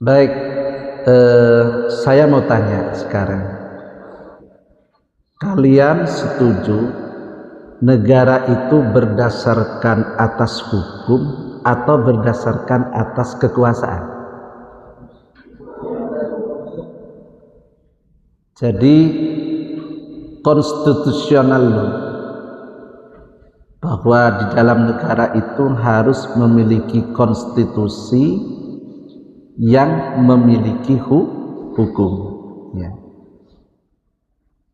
Baik, saya mau tanya sekarang. Kalian setuju negara itu berdasarkan atas hukum atau berdasarkan atas kekuasaan? Jadi konstitusional law, bahwa di dalam negara itu harus memiliki konstitusi yang memiliki hukum, ya.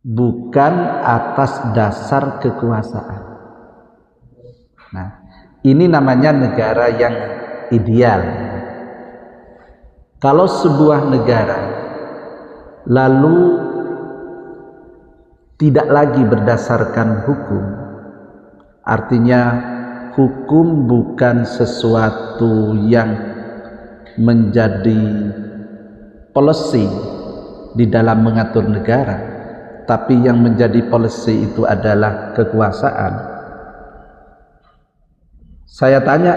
Bukan atas dasar kekuasaan. Nah, ini namanya negara yang ideal. Kalau sebuah negara lalu tidak lagi berdasarkan hukum, artinya hukum bukan sesuatu yang menjadi policy di dalam mengatur negara, tapi yang menjadi policy itu adalah kekuasaan. Saya tanya,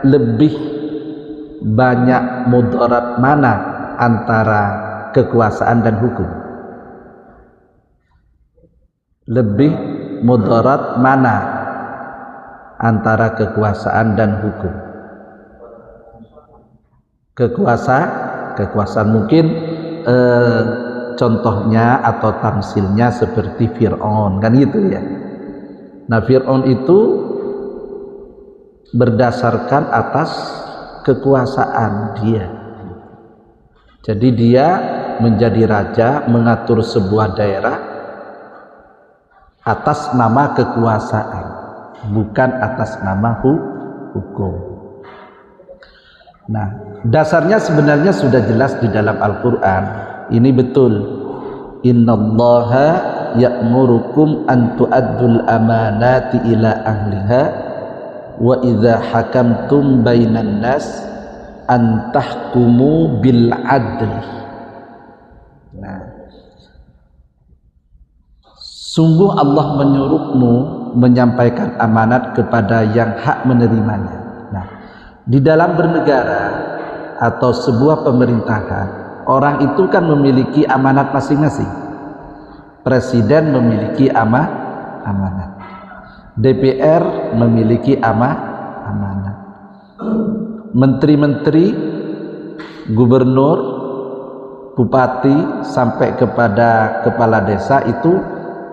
lebih banyak mudarat mana antara kekuasaan dan hukum? Lebih mudarat mana antara kekuasaan dan hukum? Kekuasaan mungkin contohnya atau tamsilnya seperti Fir'aun, kan gitu ya. Nah, Fir'aun itu berdasarkan atas kekuasaan dia. Jadi dia menjadi raja, mengatur sebuah daerah atas nama kekuasaan, bukan atas nama hukum. Nah, dasarnya sebenarnya sudah jelas di dalam Al-Quran. Ini betul. Innallaha ya'murukum an tu'addul amanati ila ahliha wa idza hakamtum bainan nas an tahkumu bil adli. Nah, sungguh Allah menyuruhmu menyampaikan amanat kepada yang hak menerimanya. Nah, di dalam bernegara atau sebuah pemerintahan, orang itu kan memiliki amanat masing-masing. Presiden memiliki amanat, DPR memiliki amanat, menteri-menteri, gubernur, bupati sampai kepada kepala desa itu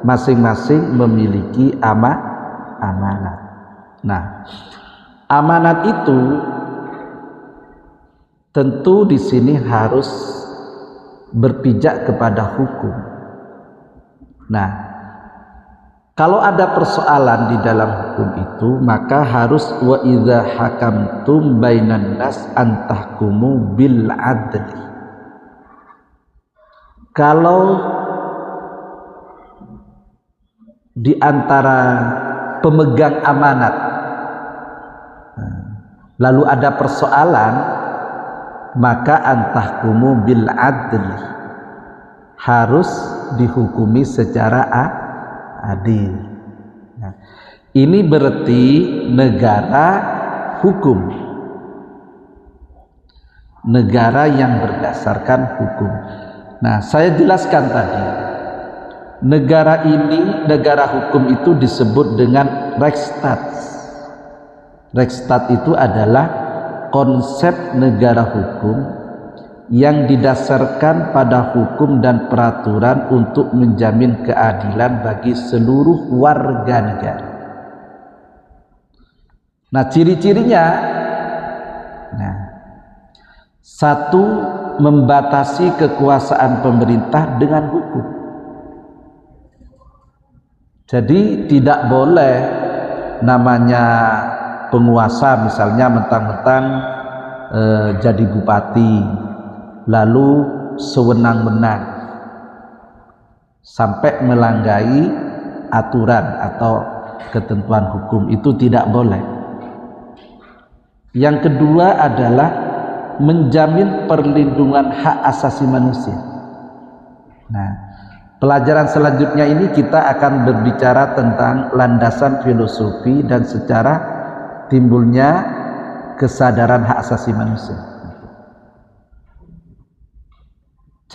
masing-masing memiliki amanat. Nah, amanat itu tentu di sini harus berpijak kepada hukum. Nah, kalau ada persoalan di dalam hukum itu, maka harus wa idza hakamtum bainan nas an tahkumu bil adli. Kalau di antara pemegang amanat lalu ada persoalan, maka antahkumu bil adli, harus dihukumi secara adil. Nah, ini berarti negara hukum, negara yang berdasarkan hukum. Nah, saya jelaskan tadi, negara ini, negara hukum itu disebut dengan Rechtsstaat. Rechtsstaat itu adalah konsep negara hukum yang didasarkan pada hukum dan peraturan untuk menjamin keadilan bagi seluruh warga negara. Nah, ciri-cirinya, nah, satu, membatasi kekuasaan pemerintah dengan hukum. Jadi tidak boleh namanya penguasa misalnya mentang-mentang jadi bupati lalu sewenang-wenang sampai melanggai aturan atau ketentuan hukum, itu tidak boleh. Yang kedua adalah menjamin perlindungan hak asasi manusia. Nah, pelajaran selanjutnya ini kita akan berbicara tentang landasan filosofi dan secara timbulnya kesadaran hak asasi manusia.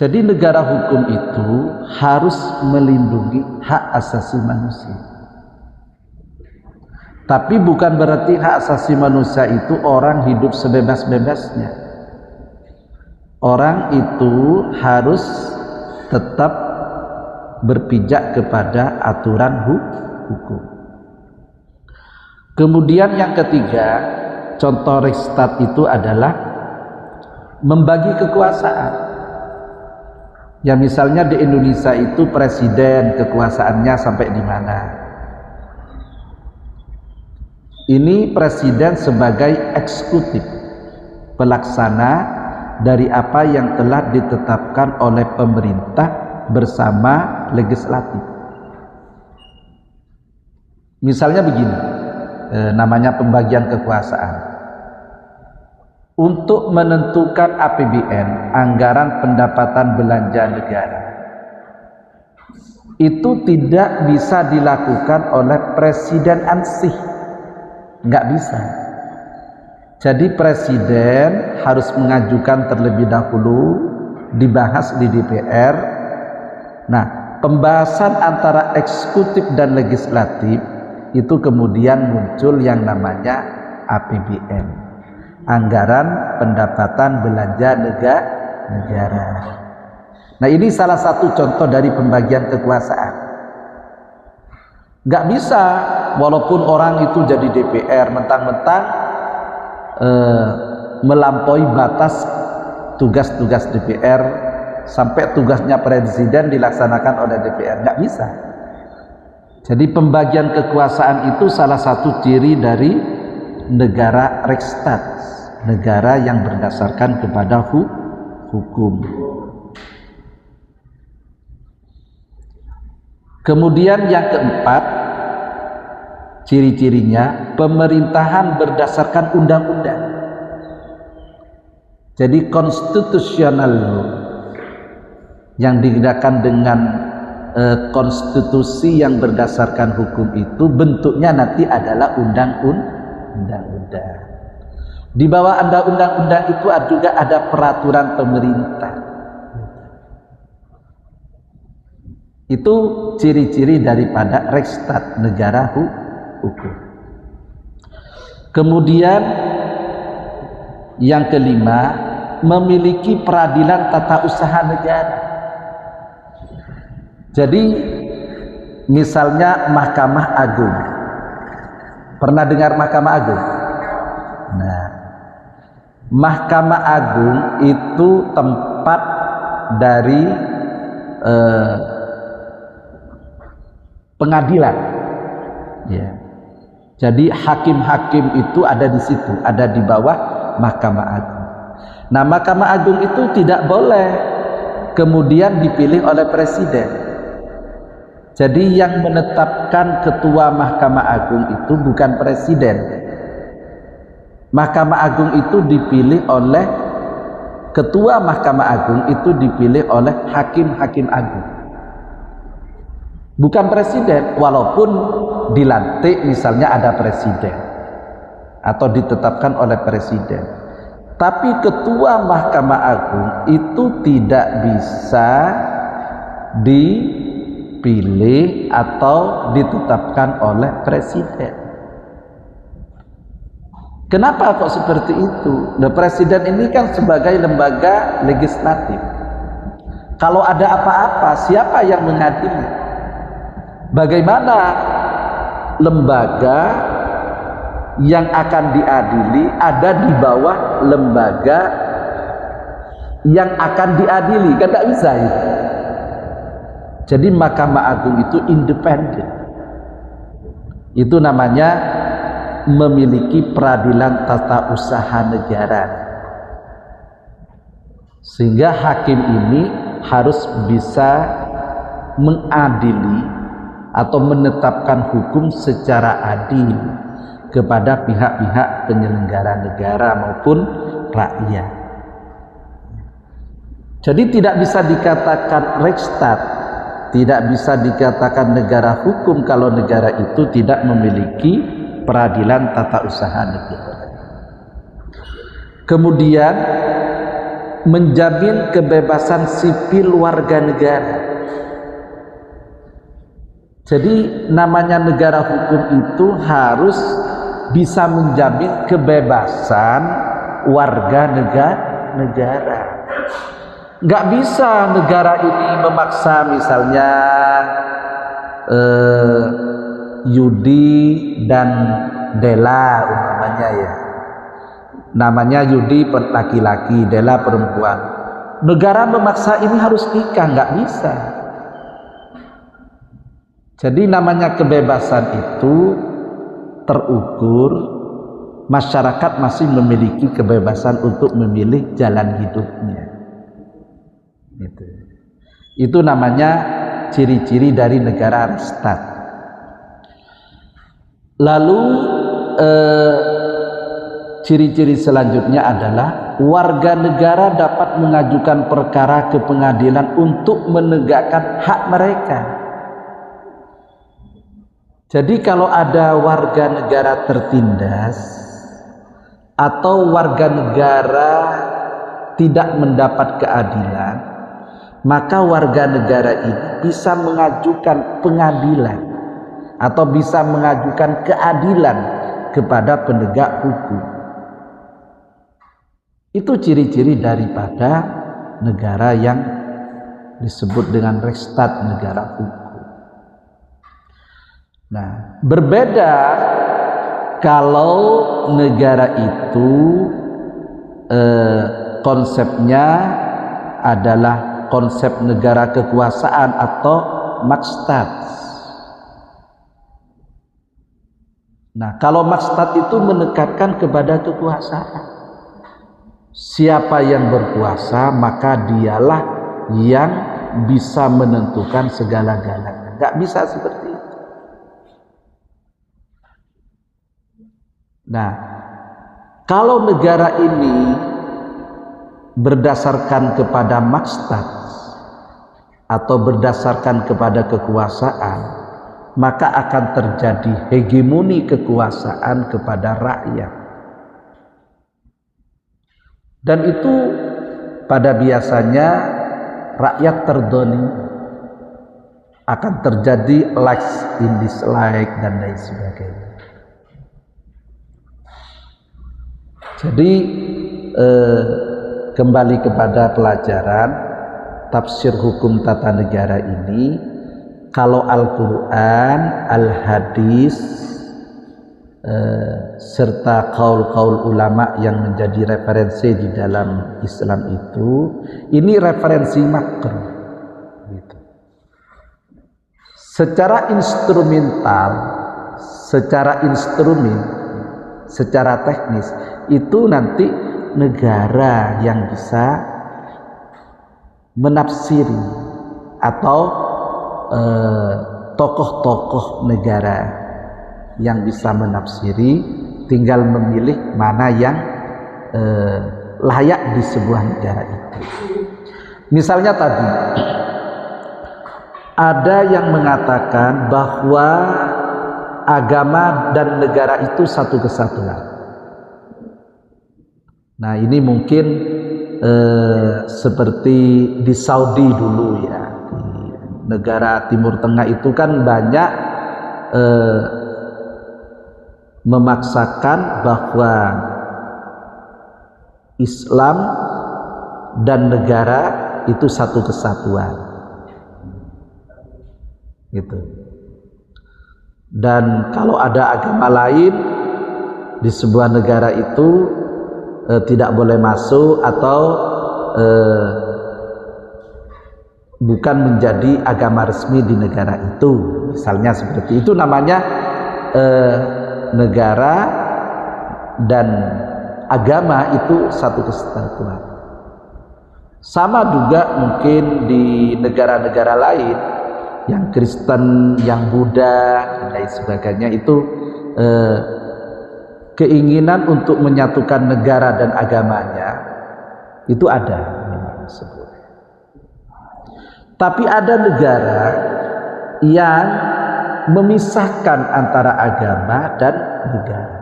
Jadi negara hukum itu harus melindungi hak asasi manusia. Tapi bukan berarti hak asasi manusia itu orang hidup sebebas-bebasnya. Orang itu harus tetap berpijak kepada aturan hukum. Kemudian yang ketiga, contoh Reichstag itu adalah membagi kekuasaan. Ya misalnya di Indonesia itu presiden kekuasaannya sampai di mana? Ini presiden sebagai eksekutif, pelaksana dari apa yang telah ditetapkan oleh pemerintah bersama legislatif. Misalnya begini, namanya pembagian kekuasaan. Untuk menentukan APBN, anggaran pendapatan belanja negara, itu tidak bisa dilakukan oleh presiden ansih, nggak bisa. Jadi presiden harus mengajukan terlebih dahulu, dibahas di DPR. Nah, pembahasan antara eksekutif dan legislatif itu kemudian muncul yang namanya APBN, anggaran pendapatan belanja negara. Nah, ini salah satu contoh dari pembagian kekuasaan. Nggak bisa walaupun orang itu jadi DPR mentang-mentang melampaui batas tugas-tugas DPR sampai tugasnya presiden dilaksanakan oleh DPR, nggak bisa. Jadi pembagian kekuasaan itu salah satu ciri dari negara Reichstag, negara yang berdasarkan kepada hukum. Kemudian yang keempat, ciri-cirinya pemerintahan berdasarkan undang-undang. Jadi konstitusional yang digunakan dengan konstitusi yang berdasarkan hukum itu bentuknya nanti adalah undang-undang. Di bawah undang-undang itu juga ada peraturan pemerintah. Itu ciri-ciri daripada Reichstag, negara hukum. Kemudian yang kelima, memiliki peradilan tata usaha negara. Jadi misalnya Mahkamah Agung. Pernah dengar Mahkamah Agung? Nah, Mahkamah Agung itu tempat dari pengadilan. Ya. Jadi hakim-hakim itu ada di situ, ada di bawah Mahkamah Agung. Nah, Mahkamah Agung itu tidak boleh kemudian dipilih oleh presiden. Jadi yang menetapkan ketua Mahkamah Agung itu bukan presiden. Mahkamah Agung itu dipilih oleh ketua Mahkamah Agung itu dipilih oleh hakim-hakim agung. Bukan presiden, walaupun dilantik misalnya ada presiden atau ditetapkan oleh presiden. Tapi ketua Mahkamah Agung itu tidak bisa dipilih atau ditetapkan oleh presiden. Kenapa kok seperti itu? Nah, presiden ini kan sebagai lembaga legislatif. Kalau ada apa-apa, siapa yang mengadili? Bagaimana lembaga yang akan diadili ada di bawah lembaga yang akan diadili? Kan tidak bisa itu. Jadi Mahkamah Agung itu independen. Itu namanya memiliki peradilan tata usaha negara. Sehingga hakim ini harus bisa mengadili atau menetapkan hukum secara adil kepada pihak-pihak penyelenggara negara maupun rakyat. Jadi tidak bisa dikatakan Reichstag, tidak bisa dikatakan negara hukum kalau negara itu tidak memiliki peradilan tata usaha negara. Kemudian menjamin kebebasan sipil warga negara. Jadi namanya negara hukum itu harus bisa menjamin kebebasan warga negara. Nggak bisa negara ini memaksa misalnya Yudi dan Dela umpamanya ya. Namanya Yudi laki-laki, Dela perempuan. Negara memaksa ini harus nikah, nggak bisa. Jadi namanya kebebasan itu terukur, masyarakat masih memiliki kebebasan untuk memilih jalan hidupnya. Itu namanya ciri-ciri dari negara restat. Lalu ciri-ciri selanjutnya adalah warga negara dapat mengajukan perkara ke pengadilan untuk menegakkan hak mereka. Jadi kalau ada warga negara tertindas atau warga negara tidak mendapat keadilan, maka warga negara ini bisa mengajukan pengadilan atau bisa mengajukan keadilan kepada penegak hukum. Itu ciri-ciri daripada negara yang disebut dengan restat, negara hukum. Nah, berbeda kalau negara itu konsepnya adalah konsep negara kekuasaan atau makstat. Nah, kalau makstat itu menekankan kepada kekuasaan. Siapa yang berkuasa maka dialah yang bisa menentukan segala-galanya. Nggak bisa seperti itu. Nah, kalau negara ini berdasarkan kepada makstat atau berdasarkan kepada kekuasaan, maka akan terjadi hegemoni kekuasaan kepada rakyat. Dan itu pada biasanya rakyat terdolim, akan terjadi likes in dislike dan lain sebagainya. Jadi kembali kepada pelajaran tafsir hukum tata negara ini, kalau Al-Quran, Al-Hadis serta kaul-kaul ulama yang menjadi referensi di dalam Islam itu, ini referensi makruh gitu. Secara instrumental, secara teknis itu nanti negara yang bisa menafsiri atau tokoh-tokoh negara yang bisa menafsiri, tinggal memilih mana yang layak di sebuah negara itu. Misalnya tadi ada yang mengatakan bahwa agama dan negara itu satu kesatuan. Nah, ini mungkin seperti di Saudi dulu ya, di negara Timur Tengah itu kan banyak memaksakan bahwa Islam dan negara itu satu kesatuan gitu. Dan kalau ada agama lain di sebuah negara itu tidak boleh masuk atau bukan menjadi agama resmi di negara itu, misalnya seperti itu. Namanya negara dan agama itu satu kesatuan. Sama juga mungkin di negara-negara lain yang Kristen, yang Buddha dan lain sebagainya itu keinginan untuk menyatukan negara dan agamanya itu ada memang sebetulnya. Tapi ada negara yang memisahkan antara agama dan negara.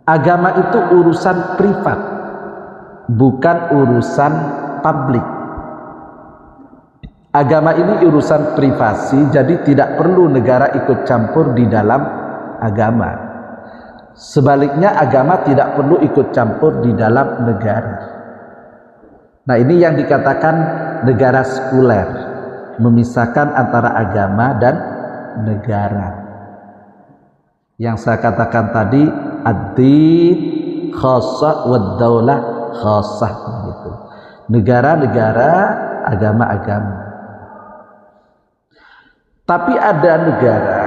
Agama itu urusan privat, bukan urusan publik. Agama ini urusan privasi, jadi tidak perlu negara ikut campur di dalam agama. Sebaliknya agama tidak perlu ikut campur di dalam negara. Nah, ini yang dikatakan negara sekuler, memisahkan antara agama dan negara. Yang saya katakan tadi, ad-din khassah wad daulah khassah, gitu. Negara-negara, agama-agama. Tapi ada negara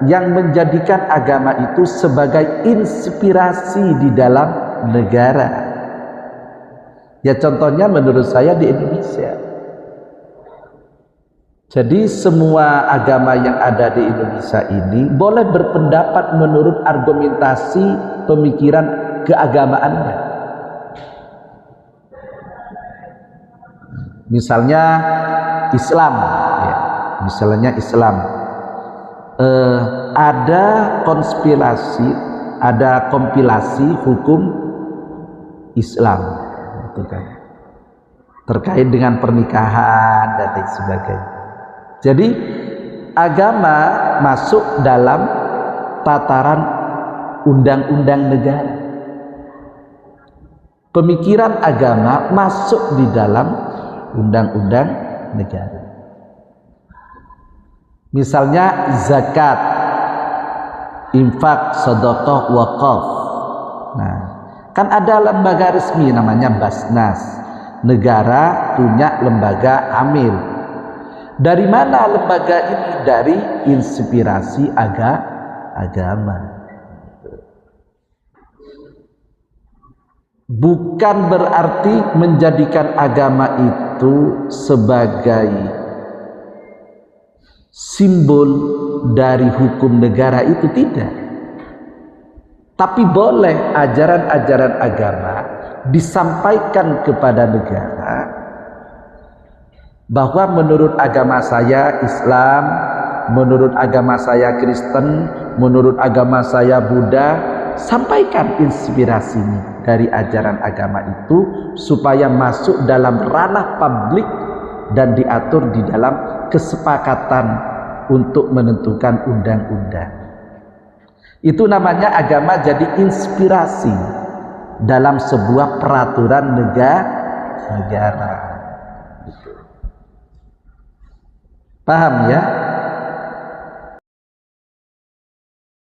yang menjadikan agama itu sebagai inspirasi di dalam negara. Ya, contohnya menurut saya di Indonesia. Jadi semua agama yang ada di Indonesia ini boleh berpendapat menurut argumentasi pemikiran keagamaannya. Misalnya Islam, ya. Misalnya Islam, ada konspirasi, ada kompilasi hukum Islam, gitu kan, terkait dengan pernikahan dan lain sebagainya. Jadi agama masuk dalam tataran undang-undang negara. Pemikiran agama masuk di dalam undang-undang negara. Misalnya zakat, infak, sedekah, wakaf. Nah, kan ada lembaga resmi namanya Basnas. Negara punya lembaga amil. Dari mana lembaga ini? Dari inspirasi agama. Bukan berarti menjadikan agama itu sebagai simbol dari hukum negara, itu tidak. Tapi boleh ajaran-ajaran agama disampaikan kepada negara, bahwa menurut agama saya Islam, menurut agama saya Kristen, menurut agama saya Buddha. Sampaikan inspirasinya dari ajaran agama itu supaya masuk dalam ranah publik dan diatur di dalam kesepakatan untuk menentukan undang-undang. Itu namanya agama jadi inspirasi dalam sebuah peraturan negara. Paham ya?